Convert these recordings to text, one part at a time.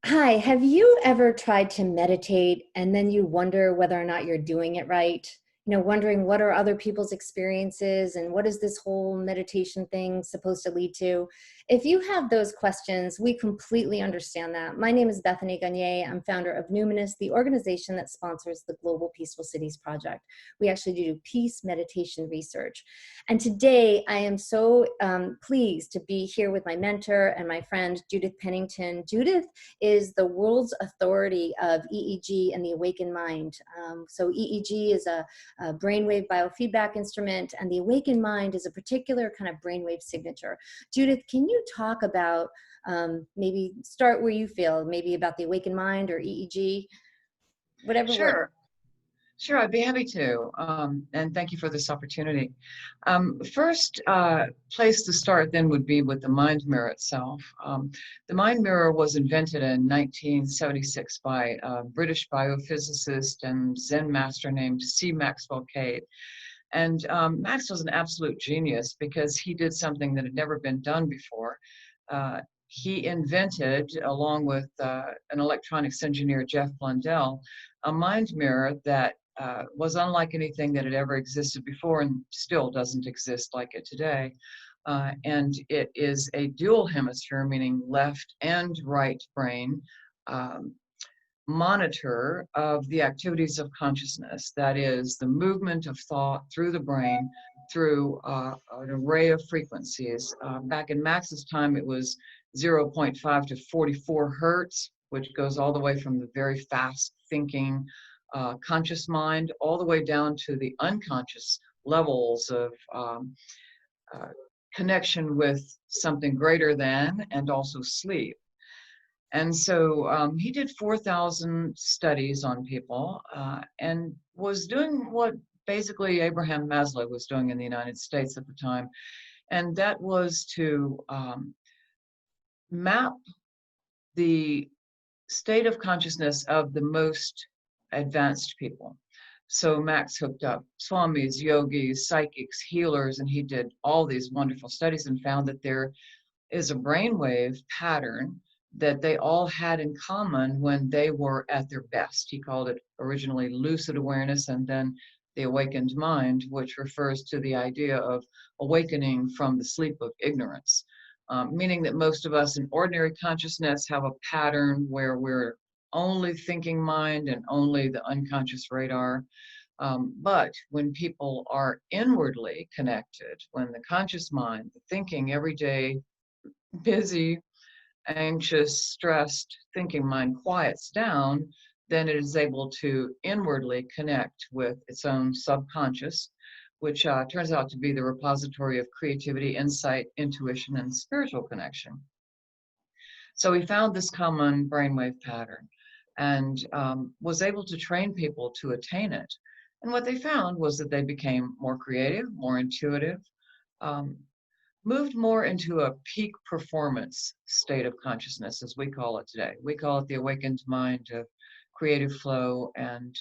Hi, have you ever tried to meditate and then you wonder whether or not you're doing it right? Wondering what are other people's experiences and what is this whole meditation thing supposed to lead to? If you have those questions, we completely understand that. My name is Bethany Gagné. I'm founder of Numinous, the organization that sponsors the Global Peaceful Cities Project. We actually do peace meditation research. And today I am so pleased to be here with my mentor and my friend, Judith Pennington. Judith is the world's authority of EEG and the awakened mind. So EEG is a brainwave biofeedback instrument, and the awakened mind is a particular kind of brainwave signature. Judith, can you talk about, maybe start where you feel, maybe about the awakened mind or EEG, whatever works. Sure, sure, I'd be happy to. And thank you for this opportunity. First place to start then would be with the mind mirror itself. The mind mirror was invented in 1976 by a British biophysicist and Zen master named C. Maxwell Cade. And Max was an absolute genius because he did something that had never been done before. He invented, along with an electronics engineer, Jeff Blundell, a mind mirror that was unlike anything that had ever existed before and still doesn't exist like it today. And it is a dual hemisphere, meaning left and right brain, monitor of the activities of consciousness. That is the movement of thought through the brain through an array of frequencies. Back in Max's time, it was 0.5 to 44 hertz, which goes all the way from the very fast thinking conscious mind all the way down to the unconscious levels of connection with something greater than, and also sleep. And so he did 4,000 studies on people and was doing what basically Abraham Maslow was doing in the United States at the time. And that was to map the state of consciousness of the most advanced people. So Max hooked up swamis, yogis, psychics, healers, and he did all these wonderful studies and found that there is a brainwave pattern that they all had in common when they were at their best. He called it originally lucid awareness and then the awakened mind, which refers to the idea of awakening from the sleep of ignorance, meaning that most of us in ordinary consciousness have a pattern where we're only thinking mind and only the unconscious radar. But when people are inwardly connected, when the conscious mind, the thinking everyday, busy, anxious, stressed thinking mind quiets down, then it is able to inwardly connect with its own subconscious, which turns out to be the repository of creativity, insight, intuition, and spiritual connection. So we found this common brainwave pattern and was able to train people to attain it. And what they found was that they became more creative, more intuitive, moved more into a peak performance state of consciousness, as we call it today. We call it the awakened mind of creative flow and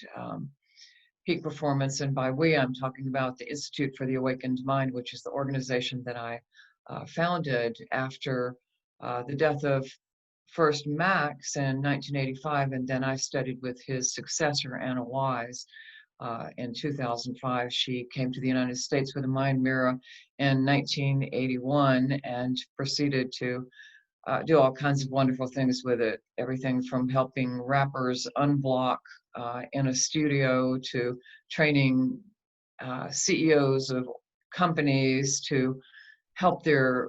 peak performance. And by we, I'm talking about the Institute for the Awakened Mind, which is the organization that I founded after the death of first Max in 1985, and then I studied with his successor, Anna Wise. In 2005, she came to the United States with a mind mirror in 1981 and proceeded to do all kinds of wonderful things with it. Everything from helping rappers unblock in a studio to training CEOs of companies to help their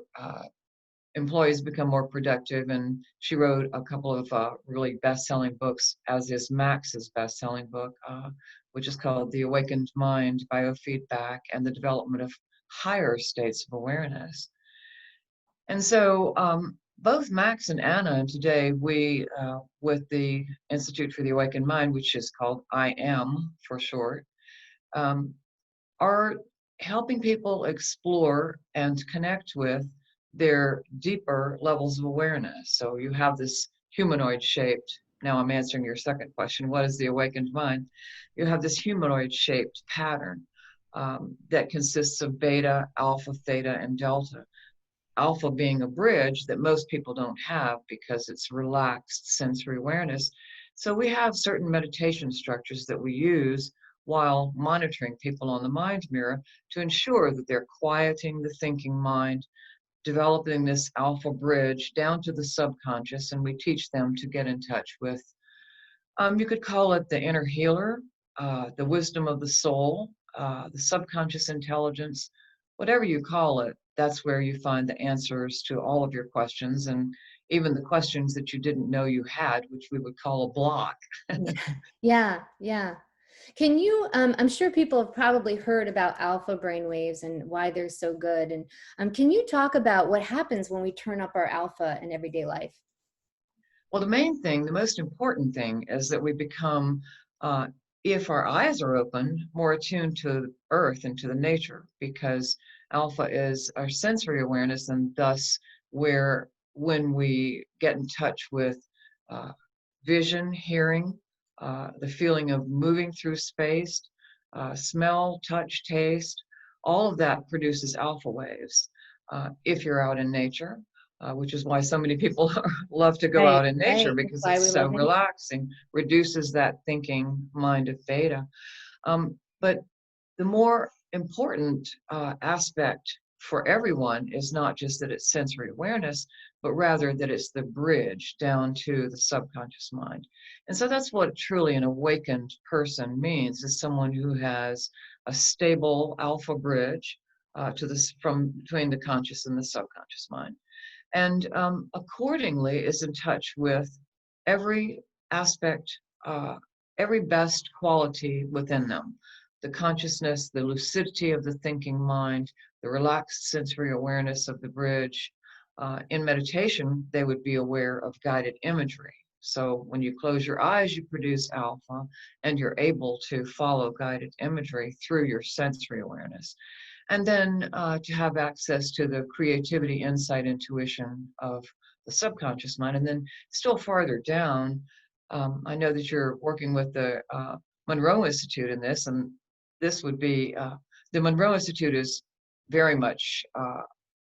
employees become more productive. And she wrote a couple of really best-selling books, as is Max's best-selling book, which is called The Awakened Mind, Biofeedback, and the Development of Higher States of Awareness. And so both Max and Anna, and today we, with the Institute for the Awakened Mind, which is called IM for short, are helping people explore and connect with their deeper levels of awareness. So you have this humanoid shaped, now I'm answering your second question, what is the awakened mind? You have this humanoid shaped pattern that consists of beta, alpha, theta, and delta. alpha being a bridge that most people don't have because it's relaxed sensory awareness. So we have certain meditation structures that we use while monitoring people on the mind mirror to ensure that they're quieting the thinking mind, developing this alpha bridge down to the subconscious, and we teach them to get in touch with, you could call it the inner healer, the wisdom of the soul, the subconscious intelligence, whatever you call it. That's where you find the answers to all of your questions, and even the questions that you didn't know you had, which we would call a block. Yeah, yeah, yeah. Can you, I'm sure people have probably heard about alpha brainwaves and why they're so good. And can you talk about what happens when we turn up our alpha in everyday life? Well, the main thing, the most important thing, is that we become, uh, if our eyes are open, more attuned to earth and to the nature, because alpha is our sensory awareness, and thus where when we get in touch with uh, vision, hearing, the feeling of moving through space, smell, touch, taste, all of that produces alpha waves. If you're out in nature, which is why so many people love to go Right, out in nature, right. That's because why we it's so love nature. relaxing, reduces that thinking mind of theta. But the more important aspect for everyone is not just that it's sensory awareness, but rather that it's the bridge down to the subconscious mind. And so that's what truly an awakened person means, is someone who has a stable alpha bridge to this from between the conscious and the subconscious mind, and accordingly is in touch with every aspect, uh, every best quality within them: the consciousness, the lucidity of the thinking mind, the relaxed sensory awareness of the bridge. In meditation, they would be aware of guided imagery. So when you close your eyes, you produce alpha, and you're able to follow guided imagery through your sensory awareness. And then to have access to the creativity, insight, intuition of the subconscious mind. And then still farther down, I know that you're working with the Monroe Institute in this, and this would be the Monroe Institute is very much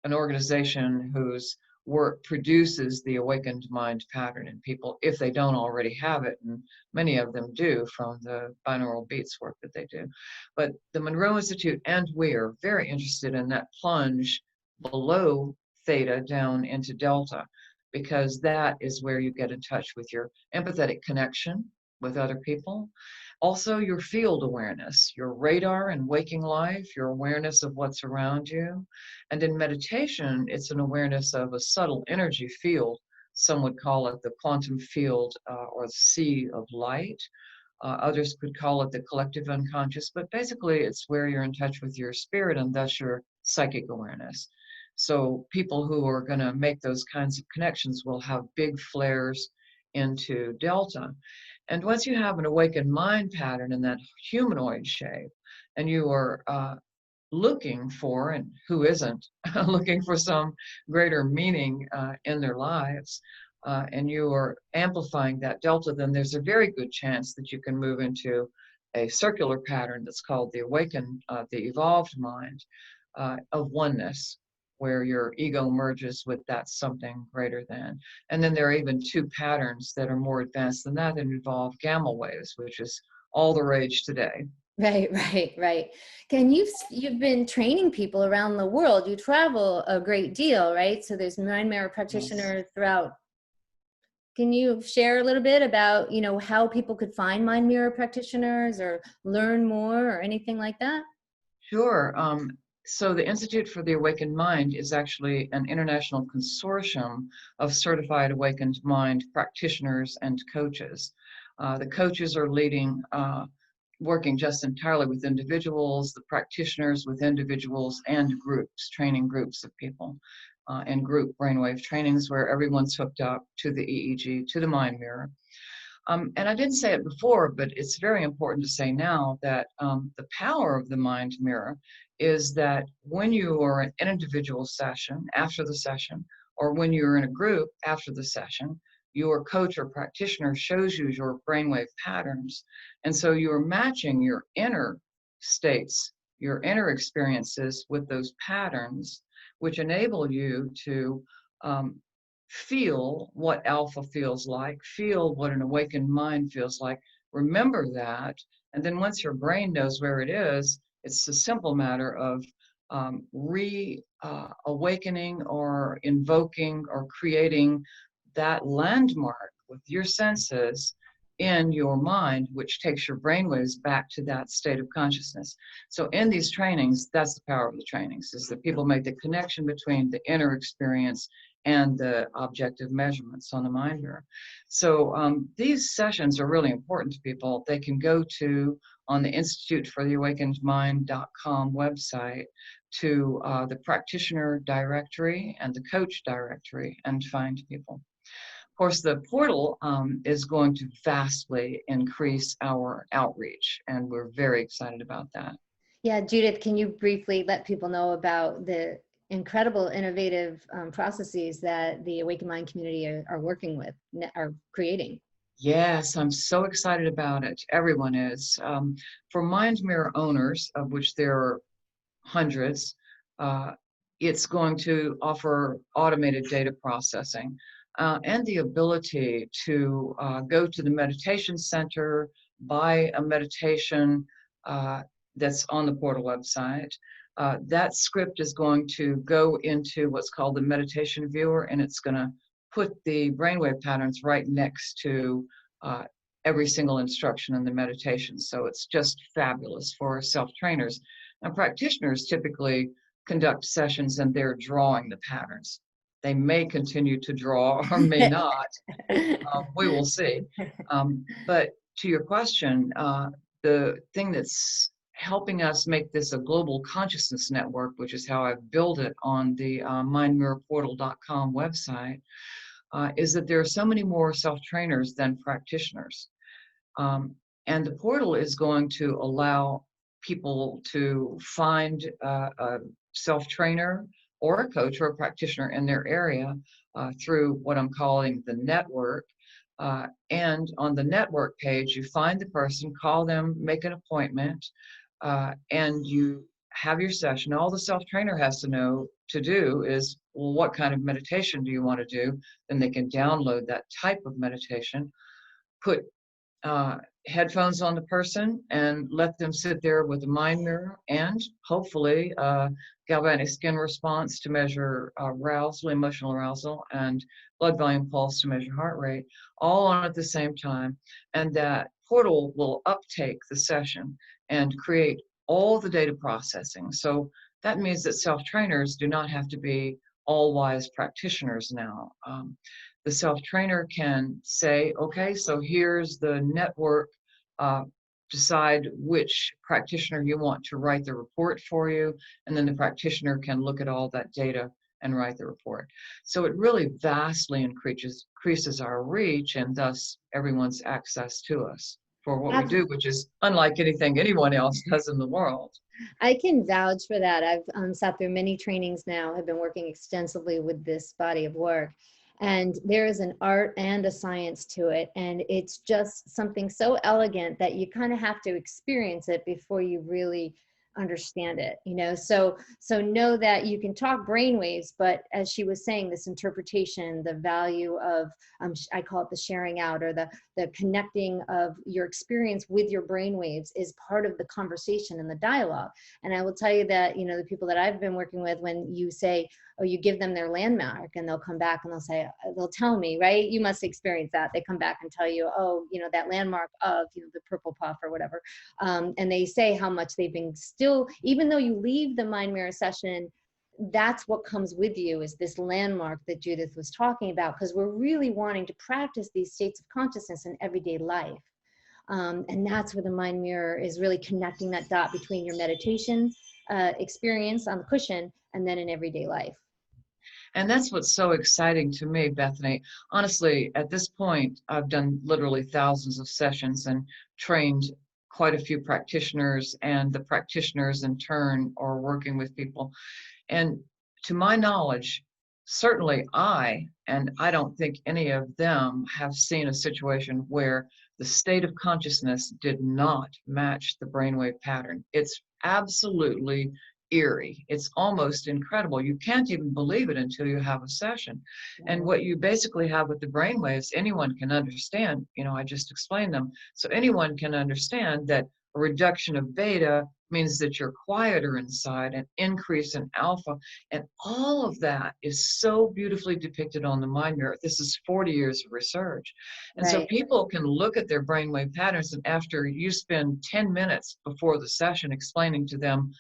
an organization whose work produces the awakened mind pattern in people if they don't already have it, and many of them do from the binaural beats work that they do. But the Monroe Institute and we are very interested in that plunge below theta down into delta, because that is where you get in touch with your empathetic connection with other people. Also, your field awareness, your radar in waking life, your awareness of what's around you. And in meditation, it's an awareness of a subtle energy field. Some would call it the quantum field or the sea of light. Others could call it the collective unconscious, but basically it's where you're in touch with your spirit and thus your psychic awareness. So people who are going to make those kinds of connections will have big flares into delta. And once you have an awakened mind pattern in that humanoid shape, and you are looking for, and who isn't, looking for some greater meaning in their lives, and you are amplifying that delta, then there's a very good chance that you can move into a circular pattern that's called the awakened, the evolved mind of oneness, where your ego merges with that something greater than. And then there are even two patterns that are more advanced than that involve gamma waves, which is all the rage today. Right, right, right. Can you've been training people around the world. You travel a great deal, right? So there's mind mirror Yes. practitioners throughout. Can you share a little bit about, how people could find mind mirror practitioners or learn more or anything like that? Sure. So the Institute for the Awakened Mind is actually an international consortium of certified awakened mind practitioners and coaches. The coaches are leading, working just entirely with individuals, the practitioners with individuals and groups, training groups of people, and group brainwave trainings where everyone's hooked up to the EEG, to the mind mirror. And I didn't say it before, but it's very important to say now that the power of the mind mirror is that when you are in an individual session, after the session, or when you're in a group after the session, your coach or practitioner shows you your brainwave patterns. And so you're matching your inner states, your inner experiences with those patterns, which enable you to feel what alpha feels like, feel what an awakened mind feels like, remember that, and then once your brain knows where it is, it's a simple matter of awakening or invoking or creating that landmark with your senses in your mind, which takes your brainwaves back to that state of consciousness. So in these trainings, that's the power of the trainings, is that people make the connection between the inner experience and the objective measurements on the mind mirror. So these sessions are really important to people. They can go to, on the Institute for the Awakened Mind.com website, to the practitioner directory and the coach directory and find people. Of course, the portal is going to vastly increase our outreach, and we're very excited about that. Yeah, Judith, can you briefly let people know about the incredible innovative processes that the Awakened Mind community are working with, are creating? Yes, I'm so excited about it. Everyone is. For Mind Mirror owners, of which there are hundreds, it's going to offer automated data processing and the ability to go to the meditation center, buy a meditation that's on the portal website. That script is going to go into what's called the meditation viewer, and it's going to put the brainwave patterns right next to every single instruction in the meditation. So it's just fabulous for self-trainers. And practitioners typically conduct sessions and they're drawing the patterns. They may continue to draw or may not. We will see. But to your question, the thing that's helping us make this a global consciousness network, which is how I've built it on the mindmirrorportal.com website, is that there are so many more self-trainers than practitioners. And the portal is going to allow people to find a self-trainer or a coach or a practitioner in their area through what I'm calling the network. And on the network page, you find the person, call them, make an appointment, and you have your session. All the self-trainer has to know to do is, well, what kind of meditation do you want to do? Then they can download that type of meditation, put headphones on the person and let them sit there with a mind mirror and hopefully galvanic skin response to measure arousal, emotional arousal, and blood volume pulse to measure heart rate, all on at the same time. And that portal will uptake the session and create all the data processing. So that means that self-trainers do not have to be all-wise practitioners now. The self-trainer can say, okay, so here's the network, decide which practitioner you want to write the report for you, and then the practitioner can look at all that data and write the report. So it really vastly increases our reach and thus everyone's access to us for what we do, which is unlike anything anyone else does in the world. I can vouch for that. I've sat through many trainings now, have been working extensively with this body of work. And there is an art and a science to it. And it's just something so elegant that you kind of have to experience it before you really understand it, you know? So know that you can talk brainwaves, but as she was saying, this interpretation, the value of, I call it the sharing out, or the connecting of your experience with your brainwaves is part of the conversation and the dialogue. And I will tell you that, you know, the people that I've been working with, when you say, oh, you give them their landmark and they'll come back and they'll say, they'll tell me, right? You must experience that. They come back and tell you, oh, you know, that landmark of, you know, the purple puff or whatever. And they say how much they've been still, even though you leave the mind mirror session, that's what comes with you, is this landmark that Judith was talking about, because we're really wanting to practice these states of consciousness in everyday life. And that's where the mind mirror is really connecting that dot between your meditation experience on the cushion and then in everyday life. And that's what's so exciting to me, Bethany. Honestly, at this point, I've done literally thousands of sessions and trained quite a few practitioners, and the practitioners in turn are working with people. And to my knowledge, certainly and I don't think any of them have seen a situation where the state of consciousness did not match the brainwave pattern. It's absolutely eerie. It's almost incredible. You can't even believe it until you have a session. And what you basically have with the brainwaves, anyone can understand. You know, I just explained them. So anyone can understand that a reduction of beta means that you're quieter inside, an increase in alpha. And all of that is so beautifully depicted on the mind mirror. This is 40 years of research. And so Right. people can look at their brainwave patterns, and after you spend 10 minutes before the session explaining to them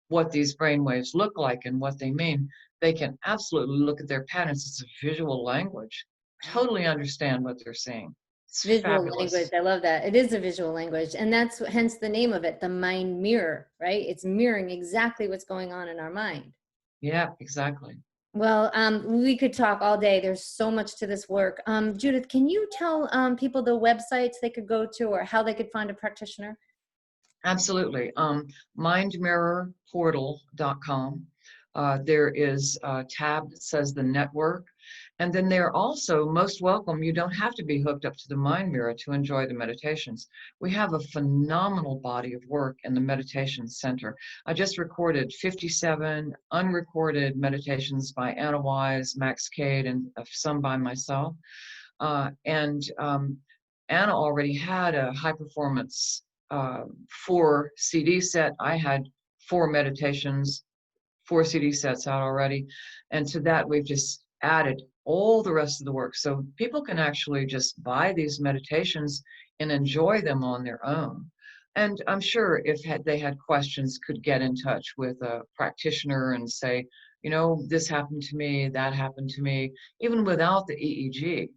what these brainwaves look like and what they mean, they can absolutely look at their patterns. It's a visual language. Totally understand what they're seeing. It's Visual language. fabulous. I love that. It is a visual language. And that's hence the name of it, the mind mirror, right? It's mirroring exactly what's going on in our mind. Yeah, exactly. Well, we could talk all day. There's so much to this work. Judith, can you tell people the websites they could go to or how they could find a practitioner? Absolutely. Mindmirrorportal.com. There is a tab that says the network. And then they're also most welcome. You don't have to be hooked up to the mind mirror to enjoy the meditations. We have a phenomenal body of work in the meditation center. I just recorded 57 unrecorded meditations by Anna Wise, Max Cade, and some by myself. Anna already had a high performance 4 CD set. I had 4 meditations, 4 CD sets out already. And to that, we've just added all the rest of the work. So people can actually just buy these meditations and enjoy them on their own. And I'm sure if they had questions, could get in touch with a practitioner and say, you know, this happened to me, that happened to me, even without the EEG.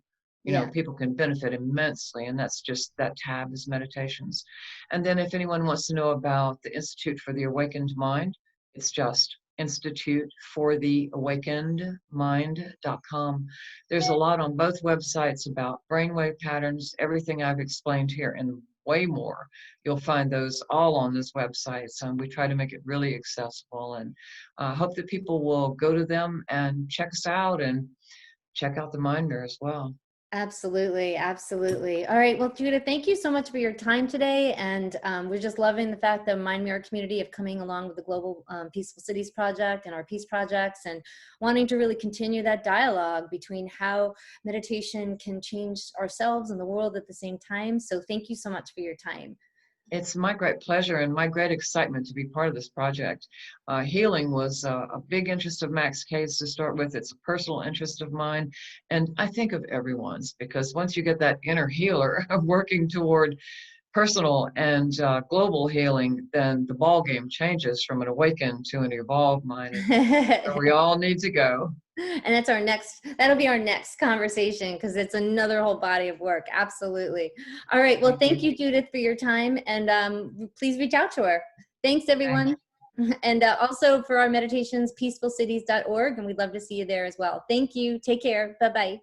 You know, Yeah, people can benefit immensely, and that's just that tab is meditations. And then if anyone wants to know about the Institute for the Awakened Mind, it's just Institute for the Awakened Mind.com. There's a lot on both websites about brainwave patterns, everything I've explained here, and way more. You'll find those all on this website. So we try to make it really accessible, and hope that people will go to them and check us out and check out the mind mirror as well. absolutely. Absolutely. All right. Well, Judith, thank you so much for your time today. And we're just loving the fact that Mind Mirror community of coming along with the Global Peaceful Cities Project and our peace projects and wanting to really continue that dialogue between how meditation can change ourselves and the world at the same time. So thank you so much for your time. It's my great pleasure and my great excitement to be part of this project. Healing was a big interest of Max Cade's to start with. It's a personal interest of mine, and I think of everyone's, because once you get that inner healer working toward personal and global healing, then the ball game changes from an awakened to an evolved mind, and where we all need to go. And that's that'll be our next conversation because it's another whole body of work. Absolutely. All right. Well, Thank thank you. you, Judith, for your time. And please reach out to her. Thanks, Thank everyone. And also for our meditations, peacefulcities.org. And we'd love to see you there as well. Thank you. Take care. Bye-bye.